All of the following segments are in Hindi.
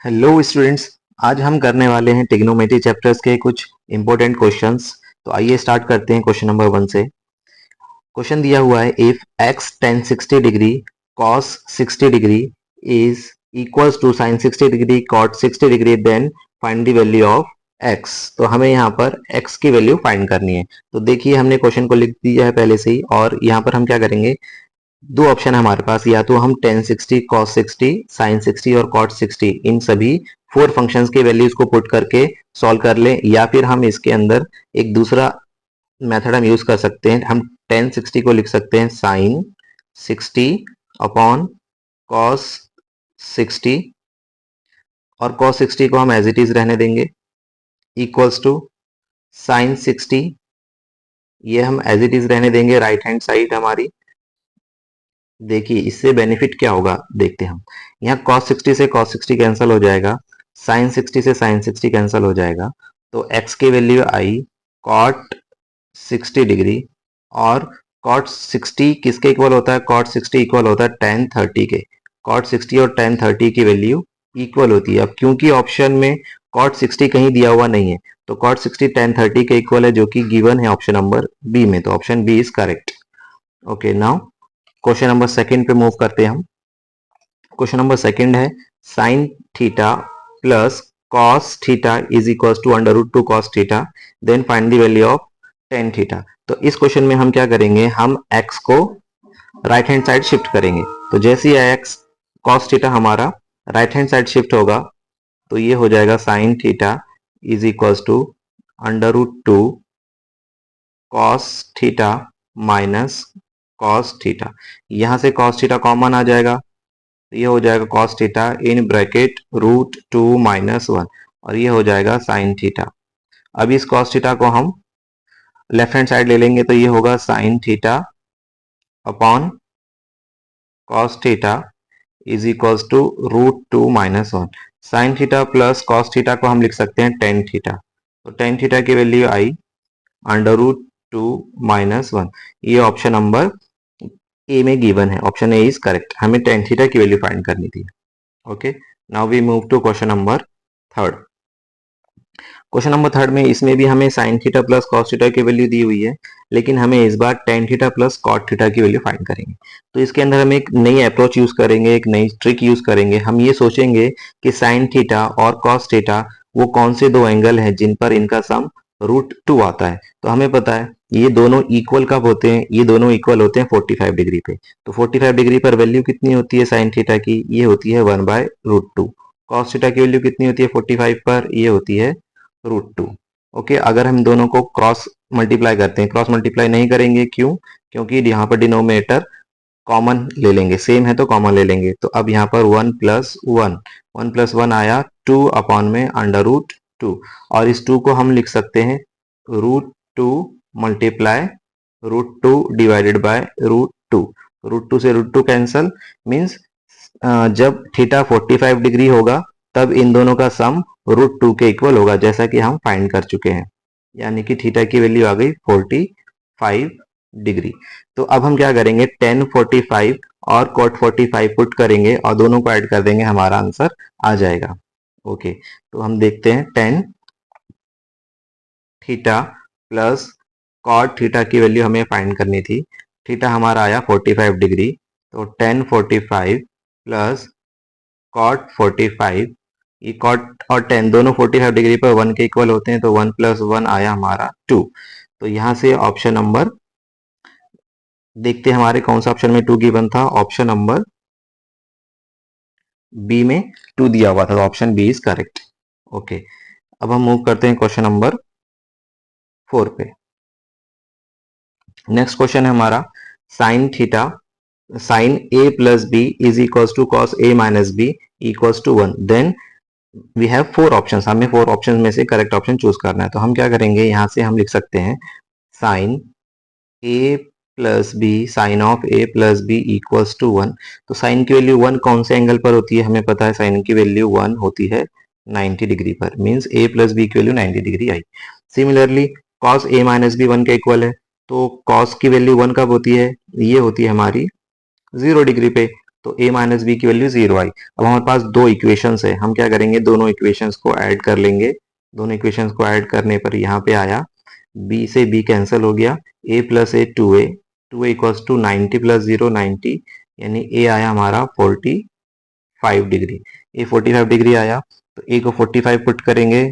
Hello students. आज हम करने वाले हैं ट्रिग्नोमेट्री चैप्टर्स के कुछ इंपॉर्टेंट क्वेश्चंस। तो आइए स्टार्ट करते हैं क्वेश्चन नंबर 1 से। क्वेश्चन दिया हुआ है, if x tan 60 degree cos 60 degree is equals to sin 60 degree cot 60 degree then find the value of x। तो हमें यहाँ पर x की वैल्यू फाइंड करनी है। तो देखिए, हमने क्वेश्चन को लिख दिया है पहले से ही, और यहाँ पर हम क्या करेंगे, दो ऑप्शन है हमारे पास, या तो हम tan 60 cos 60 sin 60 और cot 60 इन सभी फोर फंक्शंस के वैल्यूज को पुट करके सॉल्व कर लें, या फिर हम इसके अंदर एक दूसरा मेथड हम यूज कर सकते हैं। हम tan 60 को लिख सकते हैं sin 60 अपॉन cos 60, और cos 60 को हम एज इट इज रहने देंगे, इक्वल्स टू sin 60, ये हम एज इट इज रहने देंगे राइट हैंड साइड हमारी। देखिए, इससे बेनिफिट क्या होगा देखते हैं हम। यहाँ cos 60 से cos 60 कैंसिल हो जाएगा, sin 60 से sin 60 कैंसिल हो जाएगा, तो x की वैल्यू आई cot 60 डिग्री, और cot 60 किसके इक्वल होता है, cot 60 इक्वल होता है tan 30 के। cot 60 और tan 30 की वैल्यू इक्वल होती है। अब क्योंकि ऑप्शन में cot 60 कहीं दिया हुआ नहीं है, तो cot 60 tan 30 के इक्वल है, जो कि गिवन है ऑप्शन नंबर बी में, तो option B is correct. Okay, now question number second पे मूव करते हैं हम। क्वेश्चन नंबर सेकंड है, sine theta plus cos theta is equal to under root 2 cos theta, then find the value of tan theta. तो इस क्वेश्चन में हम क्या करेंगे, हम x को राइट हैंड साइड शिफ्ट करेंगे। तो जैसे ही x कॉस थीटा हमारा राइट हैंड साइड शिफ्ट होगा, तो ये हो जाएगा sine theta is equal to under root 2 cos theta minus cos theta. यहां से कॉस थीटा कॉमन आ जाएगा, तो ये हो जाएगा cos theta in bracket root 2 minus 1, और ये हो जाएगा साइन थीटा। अब इस कॉस थीटा को हम लेफ्ट हैंड साइड ले लेंगे, तो ये होगा sine theta upon cos theta is equals to root 2 minus 1। Sine theta plus cos theta को हम लिख सकते हैं टेन थीटा, तो टेन थीटा की वैल्यू आई अंडर रूट 2 माइनस 1। ये ऑप्शन नंबर ए में गिवन है, ऑप्शन ए इज करेक्ट। हमें टेन थीटा की वैल्यू फाइंड करनी थी। Okay, now we move to question number third. Question number third में, इसमें भी हमें sine theta plus cos theta की वैल्यू दी हुई है, लेकिन हमें इस बार tan theta plus cot theta की वैल्यू फाइंड करेंगे। तो इसके अंदर हम एक नई अप्रोच यूज करेंगे, एक नई ट्रिक यूज करेंगे। हम ये सोचेंगे कि साइन थीटा और कॉस थीटा वो कौन से दो एंगल हैं जिन पर इनका सम रूट 2 आता है। तो हमें पता है ये दोनों इक्वल कब होते हैं, ये दोनों इक्वल होते हैं 45 डिग्री पे। तो 45 डिग्री पर वैल्यू कितनी होती है साइन थीटा की, ये होती है 1/√2। कॉस थीटा की वैल्यू कितनी होती है 45 पर, ये होती है √2। ओके, अगर हम दोनों को क्रॉस मल्टीप्लाई करते हैं, क्रॉस मल्टीप्लाई नहीं करेंगे, क्यों, क्योंकि यहाँ पर डिनोमिनेटर कॉमन ले लेंगे, सेम है तो कॉमन ले लेंगे। तो अब यहाँ पर 1 प्लस 1 आया 2 अपॉन में अंडर रूट 2, और इस 2 को हम लिख सकते हैं √2 मल्टीप्लाई √2 डिवाइडेड बाय √2। √2 से √2 कैंसल, मीन्स जब थीटा 45 डिग्री होगा तब इन दोनों का सम √2 के इक्वल होगा, जैसा कि हम फाइंड कर चुके हैं। यानी कि थीटा की वैल्यू आ गई 45 डिग्री। तो अब हम क्या करेंगे, tan 45 और cot 45 पुट करेंगे और दोनों को ऐड कर देंगे, हमारा आंसर आ जाएगा। ओके, तो हम देखते हैं tan theta plus cot theta की वैल्यू हमें फाइंड करनी थी। थीटा हमारा आया 45 डिग्री, तो tan 45 प्लस cot 45, ये cot और tan दोनों 45 डिग्री पर 1 के इक्वल होते हैं, तो 1 प्लस 1 आया हमारा 2। तो यहां से ऑप्शन नंबर देखते हैं हमारे कौन सा ऑप्शन में 2 गिवन था। ऑप्शन नंबर बी में 2 दिया हुआ था, तो option B is correct. Okay, अब हम मूव करते हैं क्वेश्चन नंबर 4 पे। नेक्स्ट क्वेश्चन है हमारा, sine theta sine a plus B is equals to cos a minus B equals to 1, then we have 4 options. हमें 4 ऑप्शंस में से करेक्ट ऑप्शन चूज करना है। तो हम क्या करेंगे, यहाँ से हम लिख सकते हैं sine a plus B sine of a plus B equals to 1। तो साइन की वैल्यू 1 कौन से एंगल पर होती है, हमें पता है साइन की वैल्यू 1 होती है 90 डिग्री पर, मीन्स a प्लस बी की वैल्यू 90 डिग्री आई। Similarly cos a minus B 1 के इक्वल है, तो कॉस की वैल्यू 1 कब होती है, ये होती है हमारी 0 डिग्री पे। तो a माइनस बी की वैल्यू 0 आई। अब हमारे पास दो इक्वेशंस है, हम क्या करेंगे, दोनों इक्वेशंस को ऐड कर लेंगे। दोनों इक्वेशंस को ऐड करने पर यहाँ पे आया b से b कैंसिल हो गया, a प्लस A 2a, 2a equals to 90 plus 0 90, यानी a आया हमारा 45 डिग्री। a 45 डिग्री आया तो a को 45 पुट करेंगे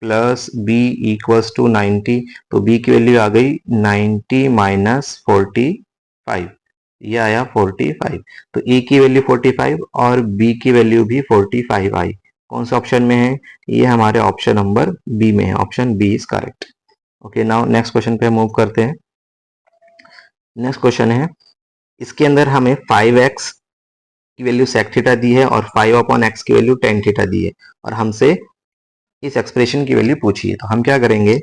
प्लस b इक्वल्स टू 90, तो b की वैल्यू आ गई 90 माइनस 45, ये आया 45। तो a की वैल्यू 45 और b की वैल्यू भी 45 आई। कौन से ऑप्शन में है, ये हमारे ऑप्शन नंबर बी में है, option B is correct. Okay, now next question पे मूव करते हैं। नेक्स्ट क्वेश्चन है, इसके अंदर हमें 5x की वैल्यू sec थीटा दी है और 5 अपॉन x की वैल्यू tan थीटा दी है, और हमसे इस एक्सप्रेशन की वैल्यू पूछी है। तो हम क्या करेंगे,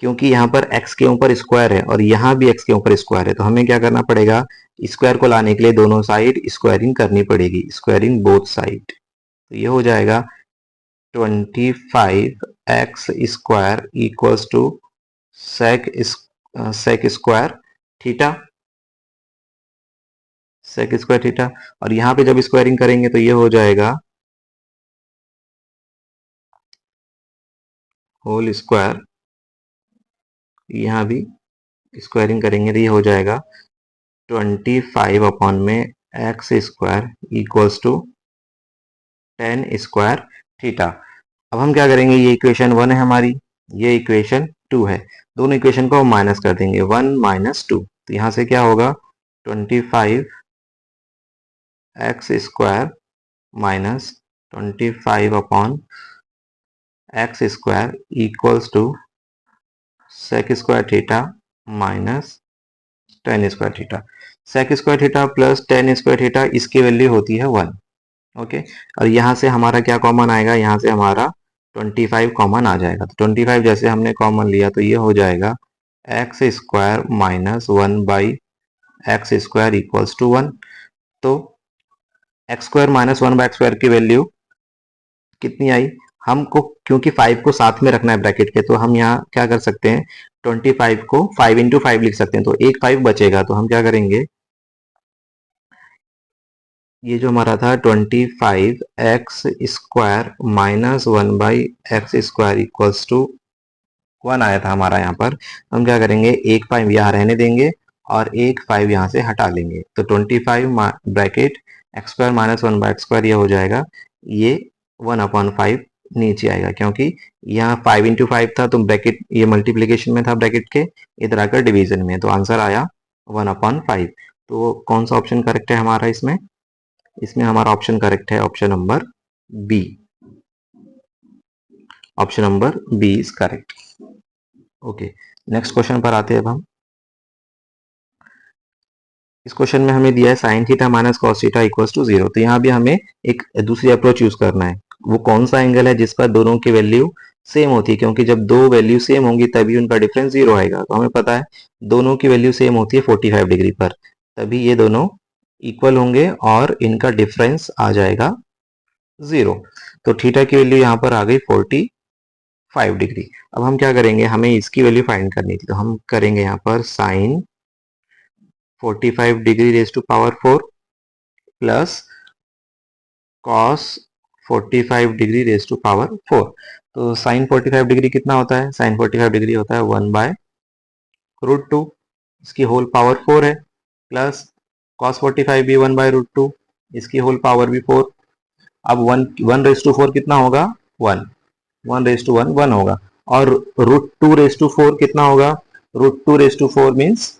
क्योंकि यहाँ पर x के ऊपर स्क्वायर है और यहाँ भी x के ऊपर स्क्वायर है, तो हमें क्या करना पड़ेगा, स्क्वायर को लाने के लिए दोनों साइड स्क्वायरिंग करनी पड़ेगी, स्क्वायरिंग बोथ साइड। तो ये हो जाएगा 25x square equals to sec square theta, sec square theta, और यहाँ पे जब स्क्वायरिंग करेंगे तो ये हो जाएगा होल स्क्वायर, यहाँ भी स्क्वायरिंग करेंगे तो ये हो जाएगा 25 अपॉन में x square equals to 10 square theta. अब हम क्या करेंगे, ये इक्वेशन 1 है हमारी, ये इक्वेशन 2 है, दोनों इक्वेशन को हम माइनस कर देंगे, 1 माइनस 2, तो यहाँ से क्या होगा 25 x square minus 25 upon x square equals to sec square theta minus 10 square theta. Sec square theta plus 10 square theta, इसकी वैल्यू होती है 1। ओके, और यहाँ से हमारा क्या कॉमन आएगा, यहाँ से हमारा 25 कॉमन आ जाएगा। तो 25 जैसे हमने कॉमन लिया तो ये हो जाएगा x square minus 1 by x square equals to 1। तो x square minus 1 by x square की वैल्यू कितनी आई, हमको क्योंकि 5 को साथ में रखना है ब्रैकेट के, तो हम यहाँ क्या कर सकते हैं, 25 को 5 इंटू 5 लिख सकते हैं, तो एक 5 बचेगा। तो हम क्या करेंगे, ये जो हमारा था 25 x square minus 1 by x square equals to 1 आया था हमारा यहाँ पर, हम क्या करेंगे, एक 5 यहाँ रहने देंगे और एक 5 यहाँ से हटा लेंगे। तो 25 bracket x square minus 1 by x square, ये हो जाएगा, ये 1 अपॉन 5 नीचे आएगा, क्योंकि यहाँ 5 इंटू 5 था तो ब्रैकेट ये मल्टीप्लीकेशन में था ब्रैकेट के, इधर आकर डिवीजन में, तो आंसर आया 1 अपॉन 5। तो कौन सा ऑप्शन करेक्ट है हमारा इसमें, इसमें हमारा ऑप्शन करेक्ट है option number B, option number B is correct. Okay, next question पर आते हैं अब हम। इस क्वेश्चन में हमें दिया है sine theta minus cos theta equals to 0। तो यहाँ भी हमें एक दूसरी अप्रोच यूज करना है, वो कौन सा एंगल है जिस पर दोनों की वैल्यू सेम होती है, क्योंकि जब दो वैल्यू सेम होंगी तभी उनका डिफरेंस 0 आएगा। तो हमें पता है दोनों की वैल्यू सेम होती है 45 डिग्री पर, तभी ये दोनों इक्वल होंगे और इनका डिफरेंस आ जाएगा 0। तो थीटा की वैल्यू यहाँ पर आ गई 45 डिग्री। अब हम क्या करेंगे, हमें इसकी वैल्यू फाइंड करनी थी, तो हम करेंगे यहाँ पर sine 45 degree raise to power 4 plus cos 45 degree raise to power 4। तो साइन 45 डिग्री कितना होता है, साइन 45 डिग्री होता है 1 बाय रूट 2, इसकी होल पावर 4 है, प्लस कॉस 45 भी 1 बाय रूट 2, इसकी होल पावर भी 4। अब 1 रेज टू 4 कितना होगा, 1, 1 रेज टू 1 1 होगा, और रूट 2 रेज टू 4 कितना होगा, root 2 raise to 4 means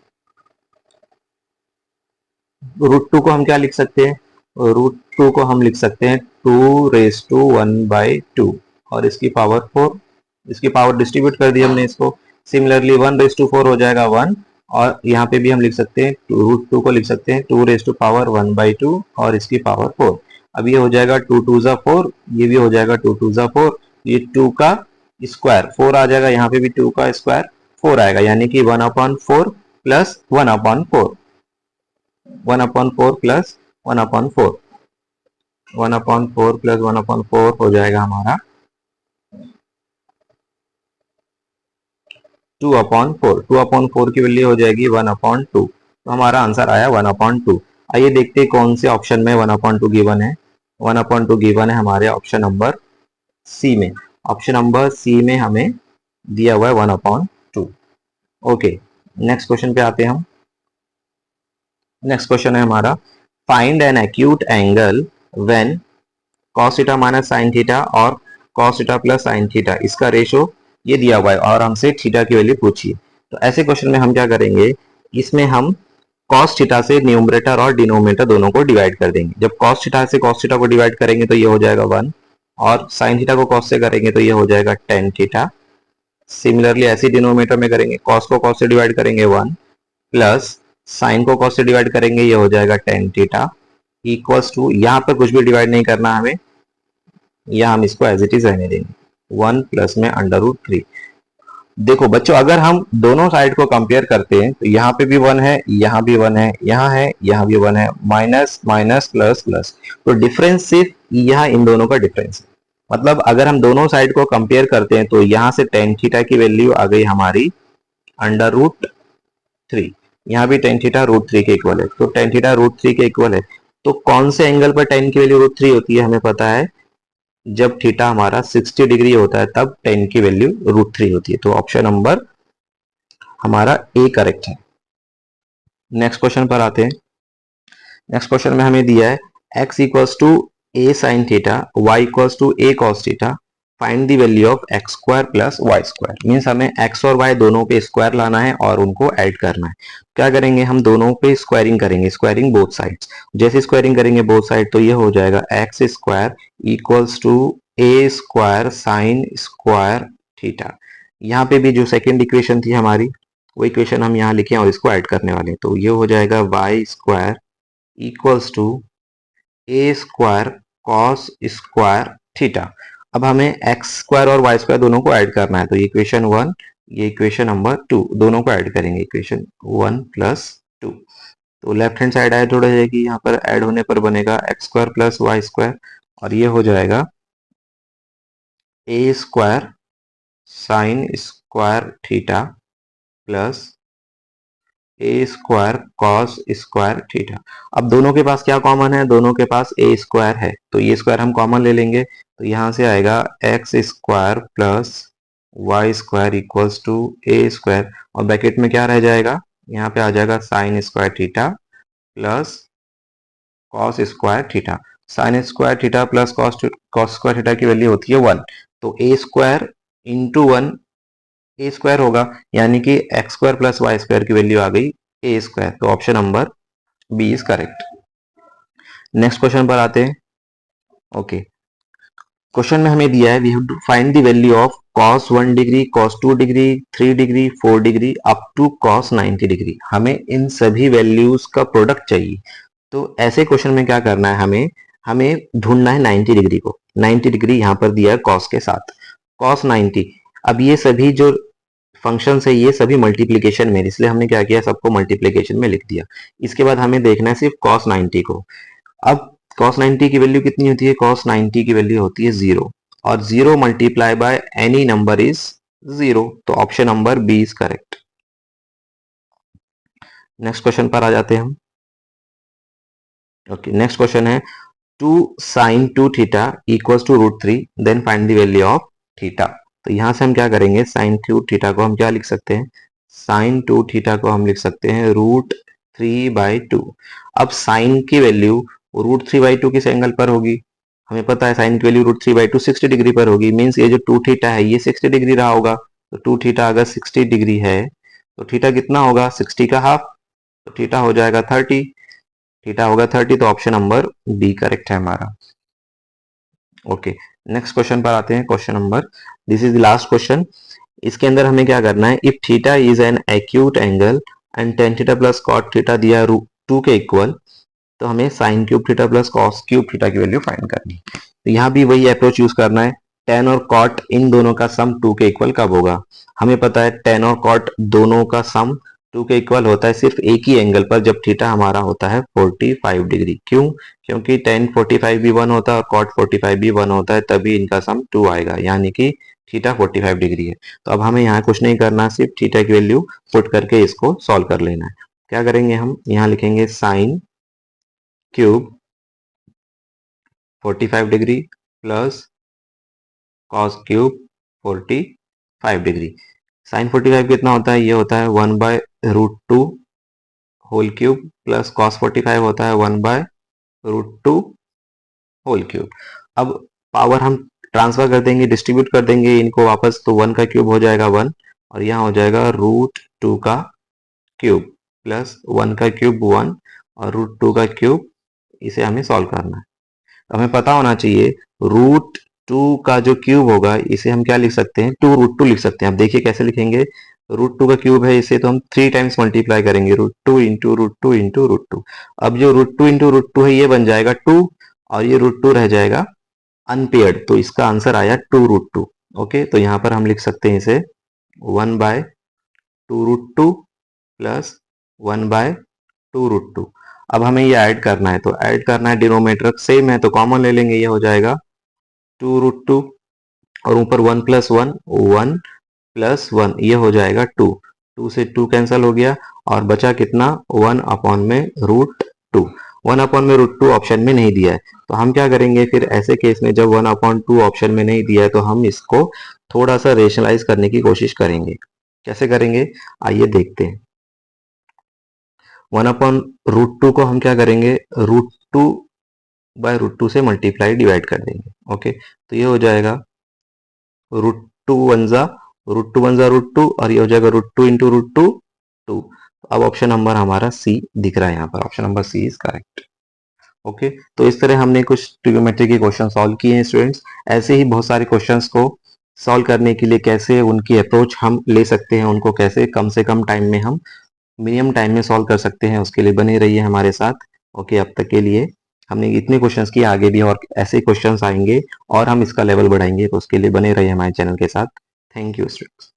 root 2 को हम क्या लिख सकते हैं, रूट 2 को हम लिख सकते हैं 2 रेज टू 1 बाई 2, और इसकी पावर 4, इसकी पावर डिस्ट्रीब्यूट कर दी हमने इसको। सिमिलरली 1 रेज टू 4 हो जाएगा 1, और यहाँ पे भी हम लिख सकते हैं रूट 2 को लिख सकते हैं 2 रेज टू पावर 1 बाई 2 और इसकी पावर 4। अब ये हो जाएगा 2 2 जा 4, ये भी हो जाएगा 2 2 जा 4, ये 2 का स्क्वायर 4 आ जाएगा, यहाँ पे भी 2 का स्क्वायर 4 आएगा, यानी कि 1 upon 4 plus 1 upon 4, 1 upon 4 plus 1 upon 4, 1 upon 4 plus 1 upon 4 हो जाएगा हमारा 2 अपॉन 4, 2 अपॉन 4 की वैल्यू हो जाएगी 1 अपॉन 2, तो हमारा आंसर आया 1 अपॉन 2। आइए देखते हैं कौन से ऑप्शन में 1/2 गिवन है। 1/2 गिवन है हमारे ऑप्शन नंबर सी में। ऑप्शन नंबर सी में हमें दिया हुआ है 1/2। ओके, नेक्स्ट क्वेश्चन पे आते हैं हम। नेक्स्ट क्वेश्चन है हमारा, find an acute angle when cos theta minus sine theta और cos theta plus sine theta, इसका रेशो ये दिया हुआ है और हमसे थीटा की वैल्यू पूछिए। तो ऐसे क्वेश्चन में हम क्या करेंगे, इसमें हम cos थीटा से न्यूमरेटर और डिनोमिनेटर दोनों को डिवाइड कर देंगे। जब cos थीटा से cos थीटा को डिवाइड करेंगे तो ये हो जाएगा 1, और sin थीटा को cos से करेंगे तो ये हो जाएगा tan थीटा। सिमिलरली ऐसे डिनोमिनेटर में करेंगे, cos को cos से डिवाइड करेंगे 1, प्लस sin को cos से डिवाइड करेंगे ये हो जाएगा tan थीटा, इक्वल्स टू, यहाँ पर कुछ भी डिवाइड नहीं करना हमें, या हम इसको एज इट इज रहने देंगे 1 प्लस में √3। देखो बच्चों, अगर हम दोनों साइड को कंपेयर करते हैं तो यहाँ पे भी 1 है, यहाँ भी 1 है, यहाँ है, यहाँ भी 1 है, माइनस माइनस प्लस प्लस, तो डिफरेंस सिर्फ यहाँ इन दोनों का डिफरेंस है। मतलब अगर हम दोनों साइड को कंपेयर करते हैं तो यहाँ से tan थीटा की वैल्यू आ गई हमारी √3, यहाँ भी tan थीटा √3 के इक्वल है, तो tan थीटा √3 के इक्वल है। तो कौन से एंगल पर tan की वैल्यू √3 होती है हमें पता है, जब थीटा हमारा 60 डिग्री होता है तब tan की वैल्यू √3 होती है। तो ऑप्शन नंबर हमारा ए करेक्ट है। नेक्स्ट क्वेश्चन पर आते हैं। नेक्स्ट क्वेश्चन में हमें दिया है x equals to a sin theta, y equals to a cos theta, find the value of x square plus y square. Means हमें x और y दोनों पे स्क्वायर लाना है और उनको ऐड करना है। क्या करेंगे, हम दोनों पे स्क्वायरिंग करेंगे, स्क्वायरिंग बोथ साइड्स। जैसे स्क्वायरिंग करेंगे बोथ साइड तो ये हो जाएगा x square equals to a square sine square theta. यहाँ पे भी जो सेकेंड इक्वेशन थी हमारी, वो इक्वेशन हम यहाँ लिखे और इसको ऐड करने वाले हैं, तो ये हो जाएगा y square equals to A square cos square theta. अब हमें एक्स स्क्वायर और वाई स्क्वायर दोनों को ऐड करना है, तो ये इक्वेशन 1, ये इक्वेशन नंबर 2, दोनों को ऐड करेंगे, इक्वेशन 1 प्लस 2। तो लेफ्ट हैंड साइड ऐड हो जाएगी, यहाँ पर ऐड होने पर बनेगा x square plus y square, और ये हो जाएगा a square sine square theta plus a square cos square theta. अब दोनों के पास क्या कॉमन है, दोनों के पास ए स्क्वायर है, तो ये स्क्वायर हम कॉमन ले लेंगे, तो यहां से आएगा x square plus y square equals to A square, और ब्रैकेट में क्या रह जाएगा, यहाँ पे आ जाएगा sine square theta plus cos square theta. Sine square theta plus cos square theta की वैल्यू होती है 1, तो A square into 1 A square होगा, यानी कि x square plus y square की वैल्यू आ गई ए स्क्वायर। तो option number B is correct. Next question पर आते हैं। ओके, क्वेश्चन में हमें दिया है we have to find the value of cos 1 degree, cos 2 degree, 3 degree, 4 degree up to cos 90 degree. हमें इन सभी वैल्यूज का प्रोडक्ट चाहिए। तो ऐसे क्वेश्चन में क्या करना है, हमें ढूंढना है 90 डिग्री को। 90 डिग्री यहाँ पर दिया है cos के साथ, cos 90। अब ये सभी जो फंक्शन है ये सभी मल्टीप्लीकेशन में, इसलिए हमने क्या किया, सबको मल्टीप्लीकेशन में लिख दिया। इसके बाद हमें देखना है सिर्फ cos 90 को। अब cos 90 की वैल्यू कितनी होती है, cos 90 की वैल्यू होती है 0, और 0 multiply by any number is 0, तो option number B is correct. Next question पर आ जाते हैं हम। ओके, नेक्स्ट क्वेश्चन है 2 sin 2 theta equals to √3, then find the value of theta. तो यहां से हम क्या करेंगे, sin 2 थीटा को हम क्या लिख सकते हैं, sin 2 थीटा को हम लिख सकते हैं √3/2। अब sin की वैल्यू √3/2 किस एंगल पर होगी, हमें पता है sin की वैल्यू √3/2 60 डिग्री पर होगी। मीन्स ये जो 2 थीटा है ये 60 डिग्री रहा होगा, तो 2 थीटा अगर 60 डिग्री है तो थीटा कितना होगा, 60 का हाफ, तो थीटा हो जाएगा 30, थीटा होगा 30, तो ऑप्शन नंबर बी करेक्ट है हमारा। ओके, नेक्स्ट क्वेश्चन पर आते हैं। Question number, this is the last question. इसके अंदर हमें क्या करना है, if theta is an acute angle and tan theta plus cot theta दिया √2 के इक्वल, तो हमें sin cube theta plus cos cube theta की वैल्यू फाइंड करनी है। तो यहाँ भी वही अप्रोच यूज करना है, tan और cot इन दोनों का सम 2 के इक्वल कब होगा, हमें पता है tan और cot दोनों का सम 2 के इक्वल होता है सिर्फ एक ही एंगल पर, जब थीटा हमारा होता है 45 डिग्री। क्यों, क्योंकि tan 45 भी 1 होता है और cot 45 भी 1 होता है, तभी इनका सम 2 आएगा, यानी कि थीटा 45 डिग्री है। तो अब हमें यहाँ कुछ नहीं करना, सिर्फ थीटा की वैल्यू पुट करके इसको सॉल्व कर लेना है। क्या करेंगे, हम यहाँ लिखेंगे sine cube 45 degree plus cos cube 45 degree. Sine 45 कितना होता है? ये होता है 1/√2 होल क्यूब प्लस कॉस 45 होता है 1/√2 होल क्यूब। अब पावर हम ट्रांसफर कर देंगे, डिस्ट्रीब्यूट कर देंगे इनको वापस, तो 1 का क्यूब हो जाएगा 1 और यहाँ हो जाएगा √2 का क्यूब प्लस 1 का क्यूब 1 और √2 का क्यूब। इसे हमें सॉल्व करना है। हमें पता होना चाहिए √2 का जो क्यूब होगा इसे हम क्या लिख सकते हैं? 2√2 लिख सकते हैं। अब देखिए कैसे लिखेंगे। √2 का क्यूब है, इसे तो हम 3 टाइम्स मल्टीप्लाई करेंगे, √2 इंटू √2 इंटू √2। अब जो √2 इंटू √2 है ये बन जाएगा 2 और ये √2 रह जाएगा अनपेयर्ड, तो इसका आंसर आया 2√2। ओके, तो यहाँ पर हम लिख सकते हैं इसे 1/2√2 प्लस 1/2√2। अब हमें ये ऐड करना है, तो ऐड करना है, डिनोमिनेटर सेम है तो कॉमन ले लेंगे, ये हो जाएगा 2√2 और ऊपर 1 प्लस 1 1 प्लस 1 ये हो जाएगा 2। 2 से 2 कैंसिल हो गया और बचा कितना? 1 अपॉन में √2। 1 अपॉन में √2 ऑप्शन में नहीं दिया है, तो हम क्या करेंगे फिर ऐसे केस में? जब 1/2 ऑप्शन में नहीं दिया है तो हम इसको थोड़ा सा रेशनलाइज करने की कोशिश करेंगे। कैसे करेंगे आइए देखते हैं। 1/√2 को हम क्या करेंगे? √2/√2 से मल्टीप्लाई डिवाइड कर देंगे। ओके, तो ये हो जाएगा √2 वन जा √2 और ये हो जाएगा √2 इंटू √2 2। अब ऑप्शन नंबर हमारा सी दिख रहा है यहाँ पर, option number C is correct. Okay, तो इस तरह हमने कुछ ट्रिग्नोमेट्री के क्वेश्चन सॉल्व किए हैं स्टूडेंट्स। ऐसे ही बहुत सारे क्वेश्चंस को सॉल्व करने के लिए कैसे उनकी अप्रोच हम ले सकते हैं, उनको कैसे कम से कम टाइम में हम मिनिमम टाइम में सॉल्व कर सकते हैं, उसके लिए बने रहिए हमारे साथ। ओके, अब तक के लिए हमने इतने क्वेश्चंस किए, आगे भी और ऐसे क्वेश्चंस आएंगे और हम इसका लेवल बढ़ाएंगे, तो उसके लिए बने रहिए हमारे चैनल के साथ। Thank you students.